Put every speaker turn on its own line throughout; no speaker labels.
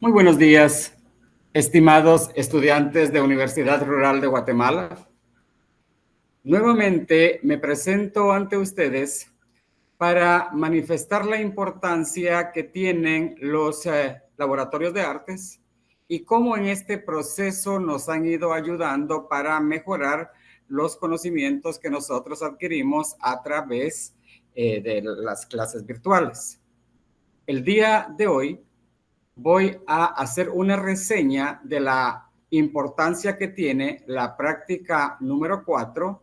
Muy buenos días, estimados estudiantes de Universidad Rural de Guatemala. Nuevamente me presento ante ustedes para manifestar la importancia que tienen los laboratorios de artes y cómo en este proceso nos han ido ayudando para mejorar los conocimientos que nosotros adquirimos a través de las clases virtuales. El día de hoy voy a hacer una reseña de la importancia que tiene la práctica número 4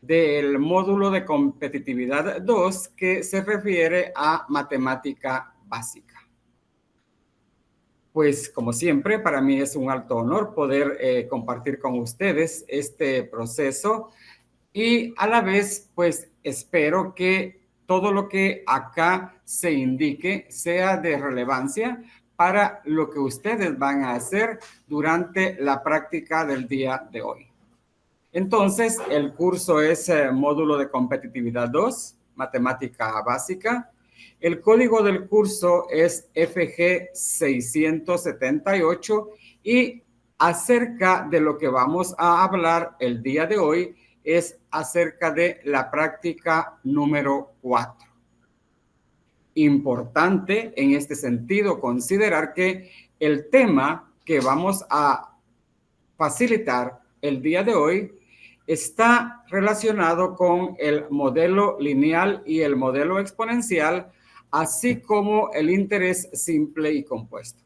del módulo de competitividad 2 que se refiere a matemática básica. Pues como siempre, para mí es un alto honor poder compartir con ustedes este proceso y a la vez, pues espero que todo lo que acá se indique sea de relevancia para lo que ustedes van a hacer durante la práctica del día de hoy. Entonces, el curso es módulo de competitividad 2, matemática básica. El código del curso es FG 678 y acerca de lo que vamos a hablar el día de hoy es acerca de la práctica número 4. Importante en este sentido considerar que el tema que vamos a facilitar el día de hoy está relacionado con el modelo lineal y el modelo exponencial, así como el interés simple y compuesto.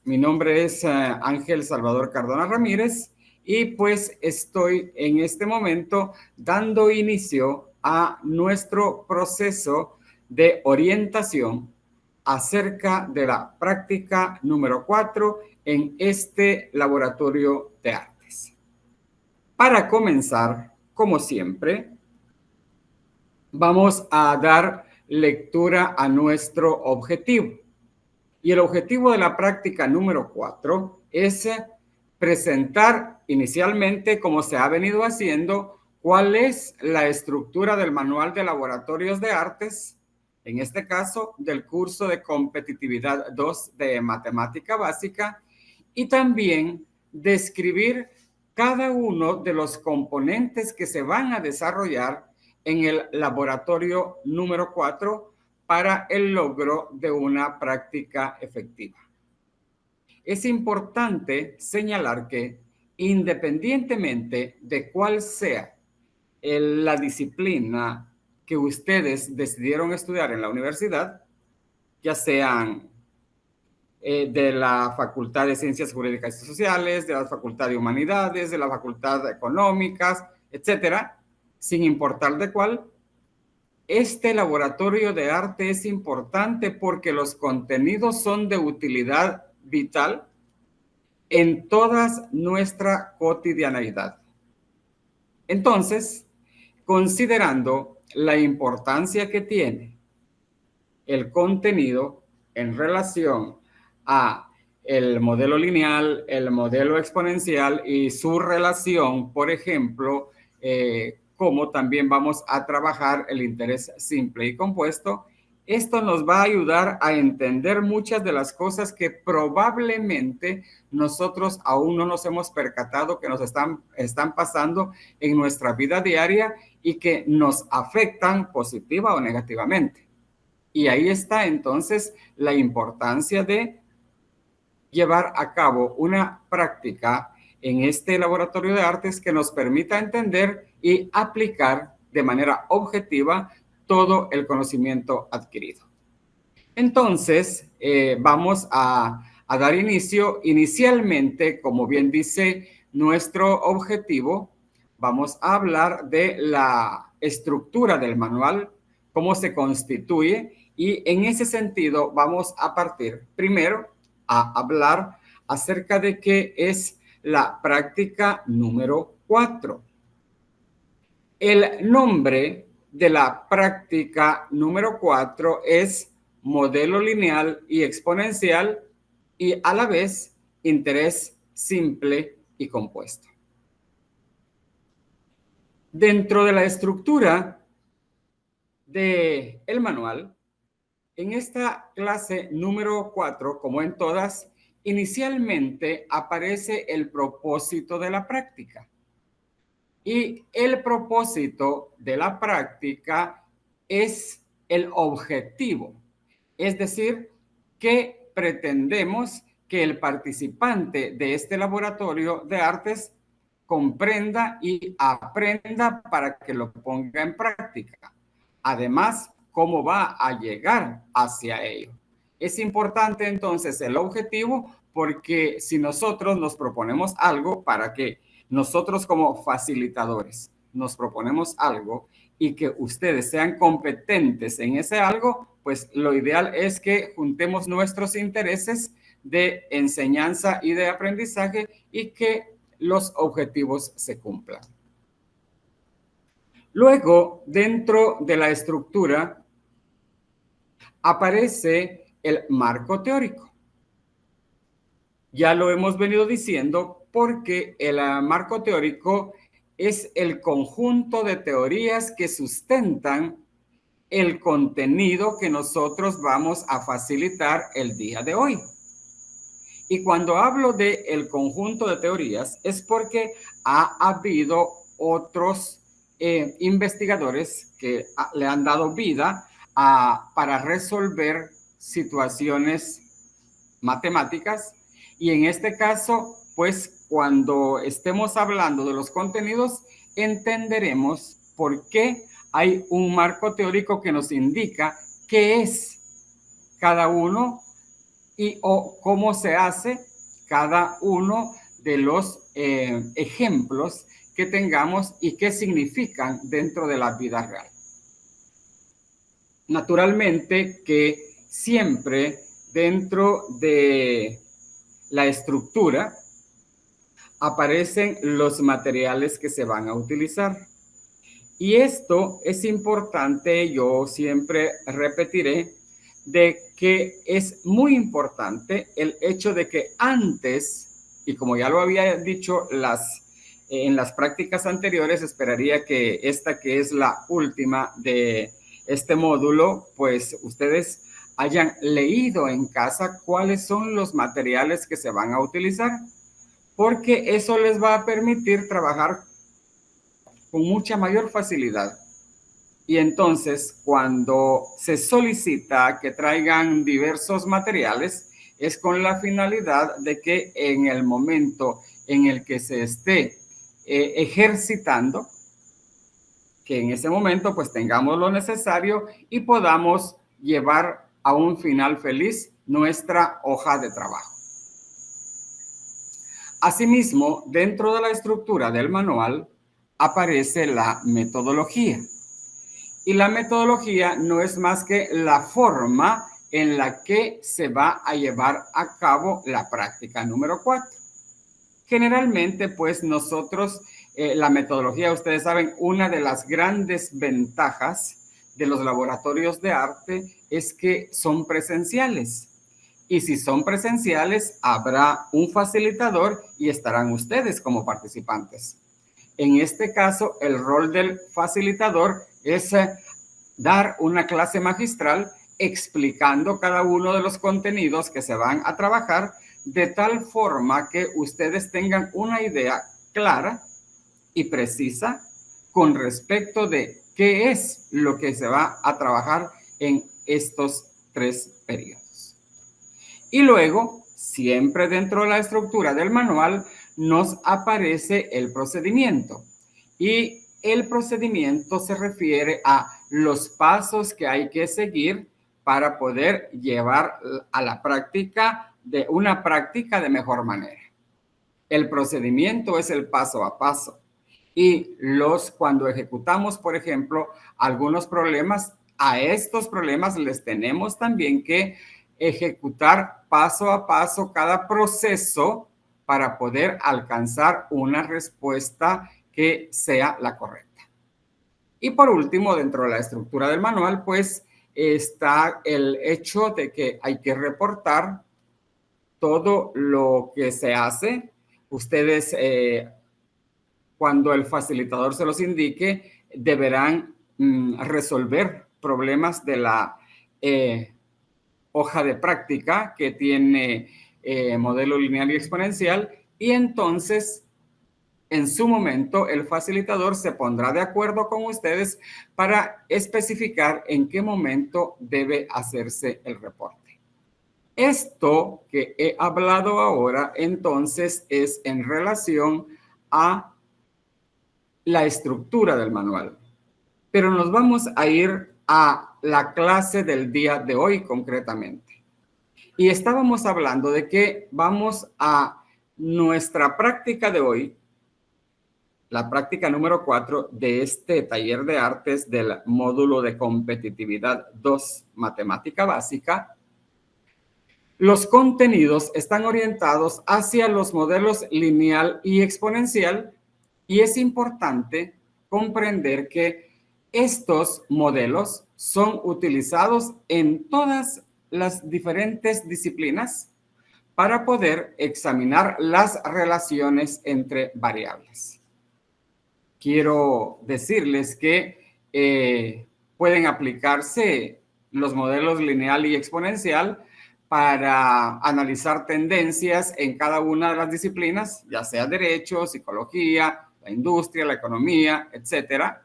Mi nombre es Ángel Salvador Cardona Ramírez y pues estoy en este momento dando inicio a nuestro proceso de orientación acerca de la práctica número 4 en este laboratorio de artes. Para comenzar, como siempre, vamos a dar lectura a nuestro objetivo. Y el objetivo de la práctica número 4 es presentar inicialmente, como se ha venido haciendo, cuál es la estructura del manual de laboratorios de artes, en este caso del curso de competitividad 2 de matemática básica, y también describir cada uno de los componentes que se van a desarrollar en el laboratorio número 4 para el logro de una práctica efectiva. Es importante señalar que independientemente de cuál sea la disciplina que ustedes decidieron estudiar en la universidad, ya sean de la Facultad de Ciencias Jurídicas y Sociales, de la Facultad de Humanidades, de la Facultad de Económicas, etcétera, sin importar de cuál, este laboratorio de arte es importante porque los contenidos son de utilidad vital en toda nuestra cotidianeidad. Entonces, considerando la importancia que tiene el contenido en relación a el modelo lineal, el modelo exponencial y su relación, por ejemplo, como también vamos a trabajar el interés simple y compuesto, esto nos va a ayudar a entender muchas de las cosas que probablemente nosotros aún no nos hemos percatado que nos están pasando en nuestra vida diaria y que nos afectan positiva o negativamente. Y ahí está entonces la importancia de llevar a cabo una práctica en este laboratorio de artes que nos permita entender y aplicar de manera objetiva todo el conocimiento adquirido. Entonces, vamos a dar inicio. Inicialmente, como bien dice nuestro objetivo, vamos a hablar de la estructura del manual, cómo se constituye, y en ese sentido vamos a partir primero a hablar acerca de qué es la práctica número 4. El nombre de la práctica número 4 es modelo lineal y exponencial y a la vez interés simple y compuesto. Dentro de la estructura del manual En esta clase número 4, como en todas, inicialmente aparece el propósito de la práctica. Y el propósito de la práctica es el objetivo. Es decir, que pretendemos que el participante de este laboratorio de artes comprenda y aprenda para que lo ponga en práctica. Además, cómo va a llegar hacia ello. Es importante entonces el objetivo porque si nosotros nos proponemos algo para que nosotros como facilitadores nos proponemos algo y que ustedes sean competentes en ese algo, pues lo ideal es que juntemos nuestros intereses de enseñanza y de aprendizaje y que los objetivos se cumplan. Luego, dentro de la estructura, aparece el marco teórico. Ya lo hemos venido diciendo porque el marco teórico es el conjunto de teorías que sustentan el contenido que nosotros vamos a facilitar el día de hoy. Y cuando hablo de el conjunto de teorías es porque ha habido otros investigadores que le han dado vida para resolver situaciones matemáticas. Y en este caso, pues cuando estemos hablando de los contenidos, entenderemos por qué hay un marco teórico que nos indica qué es cada uno o cómo se hace cada uno de los ejemplos que tengamos y qué significan dentro de la vida real. Naturalmente que siempre dentro de la estructura aparecen los materiales que se van a utilizar. Y esto es importante, yo siempre repetiré, de que es muy importante el hecho de que antes, y como ya lo había dicho en las prácticas anteriores, esperaría que esta que es la última de este módulo, pues ustedes hayan leído en casa cuáles son los materiales que se van a utilizar, porque eso les va a permitir trabajar con mucha mayor facilidad. Y entonces, cuando se solicita que traigan diversos materiales, es con la finalidad de que en el momento en el que se esté ejercitando, que en ese momento pues tengamos lo necesario y podamos llevar a un final feliz nuestra hoja de trabajo. Asimismo, dentro de la estructura del manual aparece la metodología. Y la metodología no es más que la forma en la que se va a llevar a cabo la práctica número 4. Generalmente, pues nosotros, la metodología, ustedes saben, una de las grandes ventajas de los laboratorios de arte es que son presenciales. Y si son presenciales, habrá un facilitador y estarán ustedes como participantes. En este caso, el rol del facilitador es dar una clase magistral explicando cada uno de los contenidos que se van a trabajar de tal forma que ustedes tengan una idea clara y precisa con respecto de qué es lo que se va a trabajar en estos 3 periodos. Y luego, siempre dentro de la estructura del manual, nos aparece el procedimiento. Y el procedimiento se refiere a los pasos que hay que seguir para poder llevar a la práctica una práctica de mejor manera. El procedimiento es el paso a paso. Y cuando ejecutamos, por ejemplo, algunos problemas, a estos problemas les tenemos también que ejecutar paso a paso cada proceso para poder alcanzar una respuesta que sea la correcta. Y por último, dentro de la estructura del manual, pues está el hecho de que hay que reportar todo lo que se hace. Ustedes, cuando el facilitador se los indique, deberán resolver problemas de la hoja de práctica que tiene modelo lineal y exponencial, y entonces en su momento el facilitador se pondrá de acuerdo con ustedes para especificar en qué momento debe hacerse el reporte. Esto que he hablado ahora entonces es en relación a la estructura del manual, pero nos vamos a ir a la clase del día de hoy concretamente. Y estábamos hablando de que vamos a nuestra práctica de hoy, la práctica número 4 de este taller de artes del módulo de competitividad 2, matemática básica. Los contenidos están orientados hacia los modelos lineal y exponencial, y es importante comprender que estos modelos son utilizados en todas las diferentes disciplinas para poder examinar las relaciones entre variables. Quiero decirles que pueden aplicarse los modelos lineal y exponencial para analizar tendencias en cada una de las disciplinas, ya sea derecho, psicología, la industria, la economía, etcétera.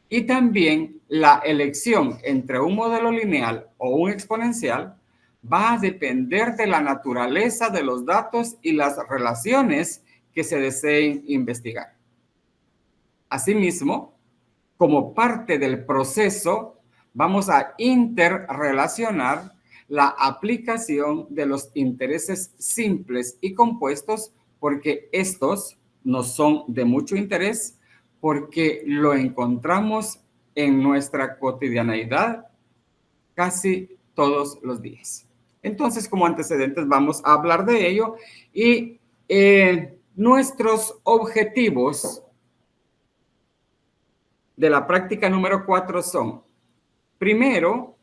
Y también la elección entre un modelo lineal o un exponencial va a depender de la naturaleza de los datos y las relaciones que se deseen investigar. Asimismo, como parte del proceso, vamos a interrelacionar la aplicación de los intereses simples y compuestos, porque estos nos son de mucho interés, porque lo encontramos en nuestra cotidianeidad casi todos los días. Entonces, como antecedentes, vamos a hablar de ello y nuestros objetivos de la práctica número 4 son, primero,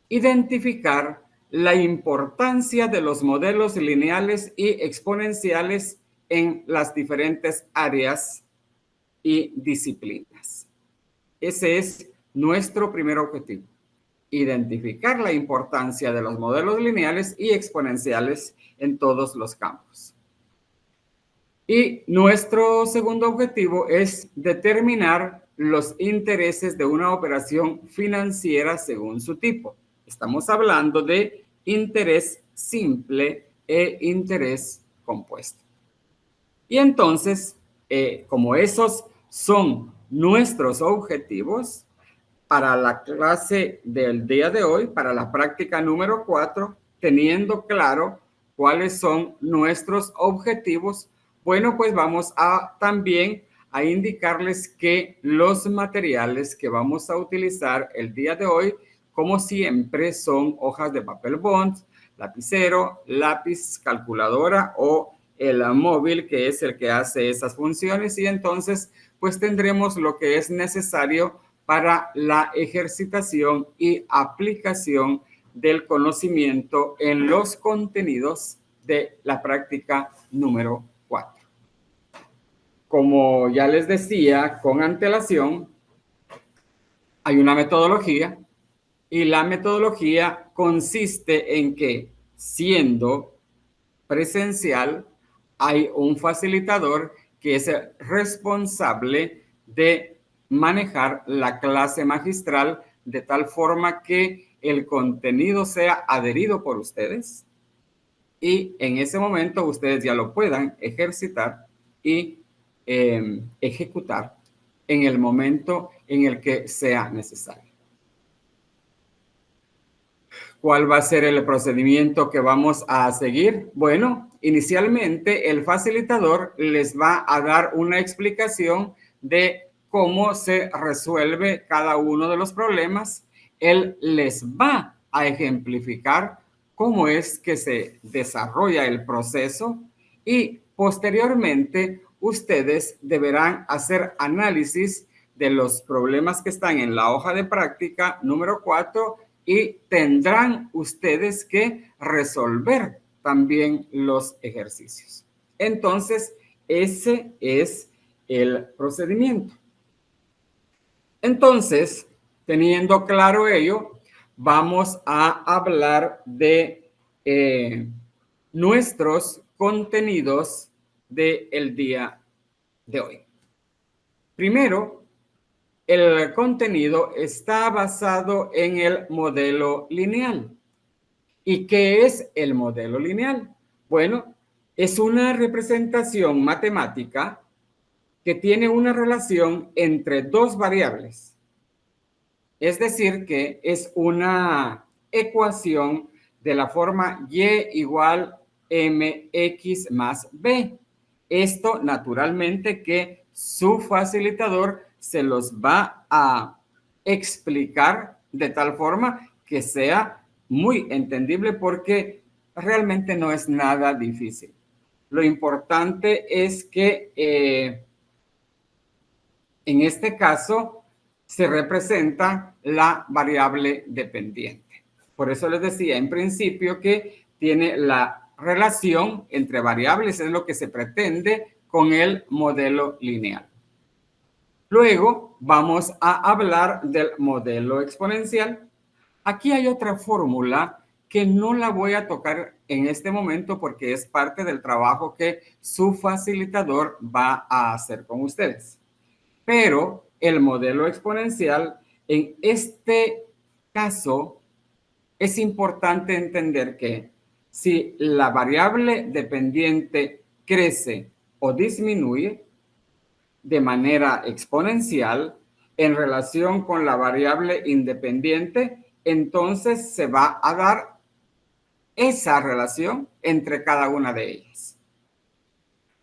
identificar la importancia de los modelos lineales y exponenciales en las diferentes áreas y disciplinas. Ese es nuestro primer objetivo, identificar la importancia de los modelos lineales y exponenciales en todos los campos. Y nuestro segundo objetivo es determinar los intereses de una operación financiera según su tipo. Estamos hablando de interés simple e interés compuesto. Y entonces, como esos son nuestros objetivos para la clase del día de hoy, para la práctica número 4, teniendo claro cuáles son nuestros objetivos, bueno, pues vamos a también a indicarles que los materiales que vamos a utilizar el día de hoy, como siempre, son hojas de papel bond, lapicero, lápiz, calculadora o el móvil, que es el que hace esas funciones, y entonces pues tendremos lo que es necesario para la ejercitación y aplicación del conocimiento en los contenidos de la práctica número 4. Como ya les decía con antelación, hay una metodología y la metodología consiste en que, siendo presencial, hay un facilitador que es responsable de manejar la clase magistral de tal forma que el contenido sea adherido por ustedes y en ese momento ustedes ya lo puedan ejercitar y ejecutar en el momento en el que sea necesario. ¿Cuál va a ser el procedimiento que vamos a seguir? Bueno, inicialmente el facilitador les va a dar una explicación de cómo se resuelve cada uno de los problemas. Él les va a ejemplificar cómo es que se desarrolla el proceso y posteriormente ustedes deberán hacer análisis de los problemas que están en la hoja de práctica número 4 y tendrán ustedes que resolver también los ejercicios. Entonces, ese es el procedimiento. Entonces, teniendo claro ello, vamos a hablar de nuestros contenidos del día de hoy. Primero, el contenido está basado en el modelo lineal. ¿Y qué es el modelo lineal? Bueno, es una representación matemática que tiene una relación entre dos variables. Es decir, que es una ecuación de la forma y igual mx más b. Esto naturalmente que su facilitador se los va a explicar de tal forma que sea muy entendible porque realmente no es nada difícil. Lo importante es que en este caso se representa la variable dependiente. Por eso les decía en principio que tiene la relación entre variables, es lo que se pretende con el modelo lineal. Luego vamos a hablar del modelo exponencial. Aquí hay otra fórmula que no la voy a tocar en este momento porque es parte del trabajo que su facilitador va a hacer con ustedes. Pero el modelo exponencial, en este caso, es importante entender que si la variable dependiente crece o disminuye de manera exponencial en relación con la variable independiente, entonces se va a dar esa relación entre cada una de ellas.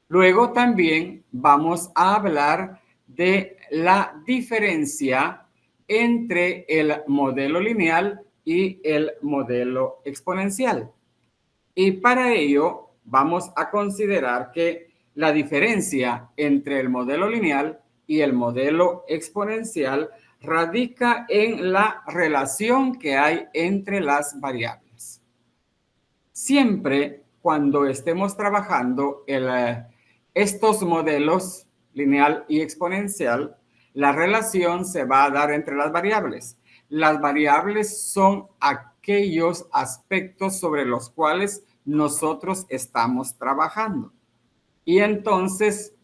Luego también vamos a hablar de la diferencia entre el modelo lineal y el modelo exponencial. Y para ello vamos a considerar que la diferencia entre el modelo lineal y el modelo exponencial radica en la relación que hay entre las variables. Siempre cuando estemos trabajando estos modelos lineal y exponencial, la relación se va a dar entre las variables. Las variables son aquellos aspectos sobre los cuales nosotros estamos trabajando. Y entonces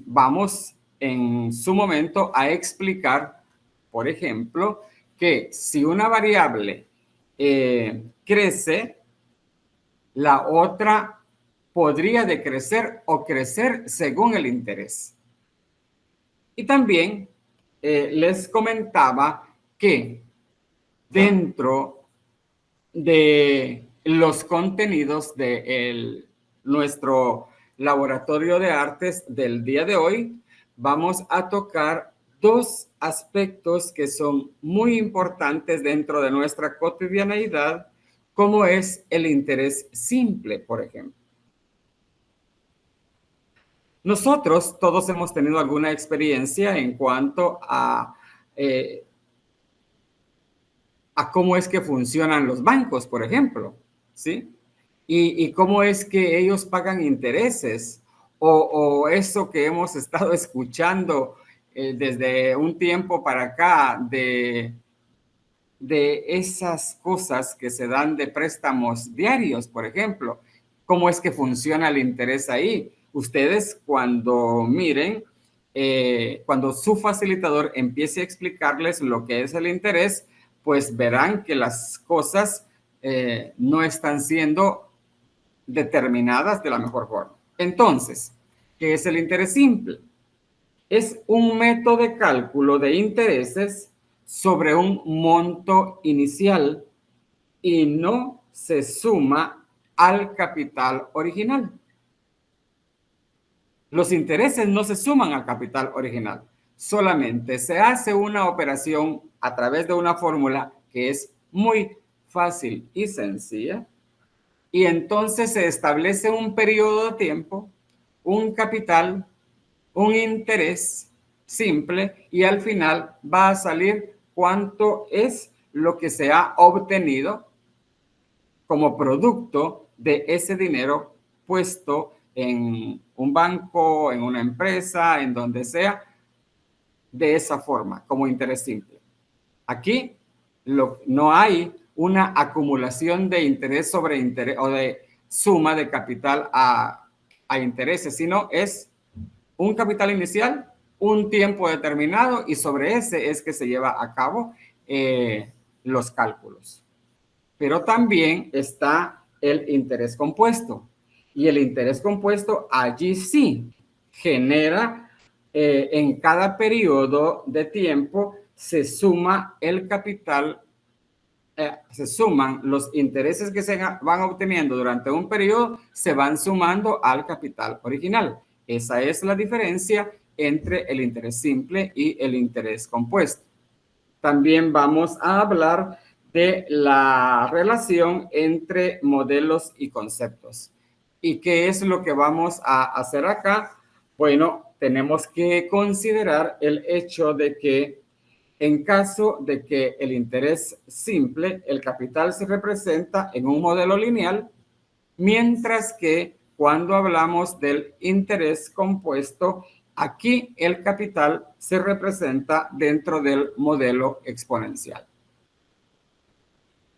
vamos en su momento a explicar, por ejemplo, que si una variable crece, la otra podría decrecer o crecer según el interés. Y también les comentaba que dentro de los contenidos de nuestro laboratorio de artes del día de hoy, vamos a tocar dos aspectos que son muy importantes dentro de nuestra cotidianeidad, como es el interés simple, por ejemplo. Nosotros todos hemos tenido alguna experiencia en cuanto a cómo es que funcionan los bancos, por ejemplo, ¿sí? Y cómo es que ellos pagan intereses o eso que hemos estado escuchando desde un tiempo para acá de esas cosas que se dan de préstamos diarios, por ejemplo. ¿Cómo es que funciona el interés ahí? Ustedes cuando miren, cuando su facilitador empiece a explicarles lo que es el interés, pues verán que las cosas no están siendo determinadas de la mejor forma. Entonces, ¿qué es el interés simple? Es un método de cálculo de intereses sobre un monto inicial y no se suma al capital original. Los intereses no se suman al capital original, solamente se hace una operación a través de una fórmula que es muy fácil y sencilla y entonces se establece un periodo de tiempo, un capital, un interés simple y al final va a salir cuánto es lo que se ha obtenido como producto de ese dinero puesto en un banco, en una empresa, en donde sea, de esa forma, como interés simple. Aquí no hay una acumulación de interés sobre interés o de suma de capital a intereses, sino es un capital inicial, un tiempo determinado y sobre ese es que se lleva a cabo los cálculos. Pero también está el interés compuesto. Y el interés compuesto allí sí genera en cada periodo de tiempo se suma el capital, se suman los intereses que se van obteniendo durante un periodo, se van sumando al capital original. Esa es la diferencia entre el interés simple y el interés compuesto. También vamos a hablar de la relación entre modelos y conceptos. ¿Y qué es lo que vamos a hacer acá? Bueno, tenemos que considerar el hecho de que en caso de que el interés simple, el capital se representa en un modelo lineal, mientras que cuando hablamos del interés compuesto, aquí el capital se representa dentro del modelo exponencial.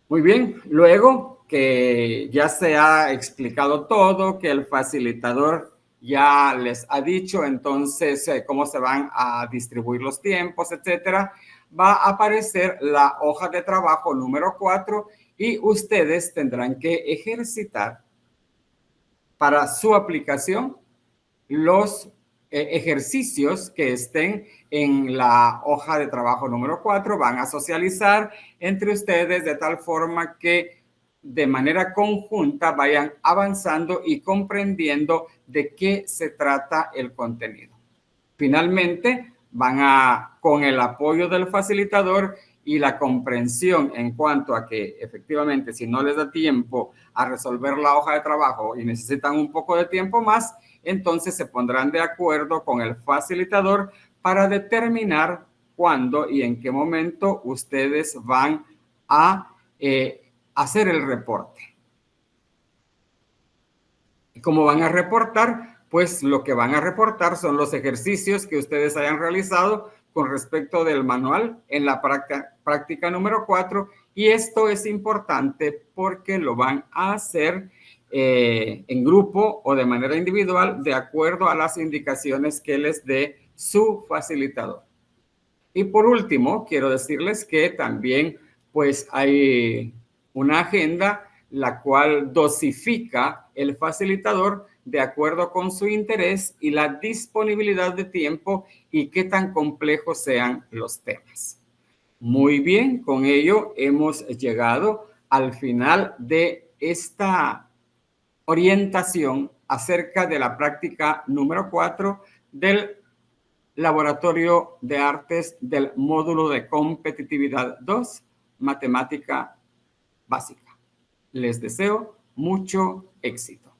Muy bien, luego que ya se ha explicado todo, que el facilitador ya les ha dicho entonces cómo se van a distribuir los tiempos, etcétera, va a aparecer la hoja de trabajo número 4 y ustedes tendrán que ejercitar para su aplicación los ejercicios que estén en la hoja de trabajo número 4 van a socializar entre ustedes de tal forma que de manera conjunta vayan avanzando y comprendiendo de qué se trata el contenido. Finalmente, con el apoyo del facilitador y la comprensión en cuanto a que efectivamente si no les da tiempo a resolver la hoja de trabajo y necesitan un poco de tiempo más, entonces se pondrán de acuerdo con el facilitador para determinar cuándo y en qué momento ustedes van a hacer el reporte. ¿Cómo van a reportar? Pues lo que van a reportar son los ejercicios que ustedes hayan realizado con respecto del manual en la práctica número 4 y esto es importante porque lo van a hacer en grupo o de manera individual de acuerdo a las indicaciones que les dé su facilitador. Y por último, quiero decirles que también pues hay una agenda la cual dosifica el facilitador de acuerdo con su interés y la disponibilidad de tiempo y qué tan complejos sean los temas. Muy bien, con ello hemos llegado al final de esta orientación acerca de la práctica número 4 del Laboratorio de Artes del módulo de competitividad 2, matemática básica. Les deseo mucho éxito.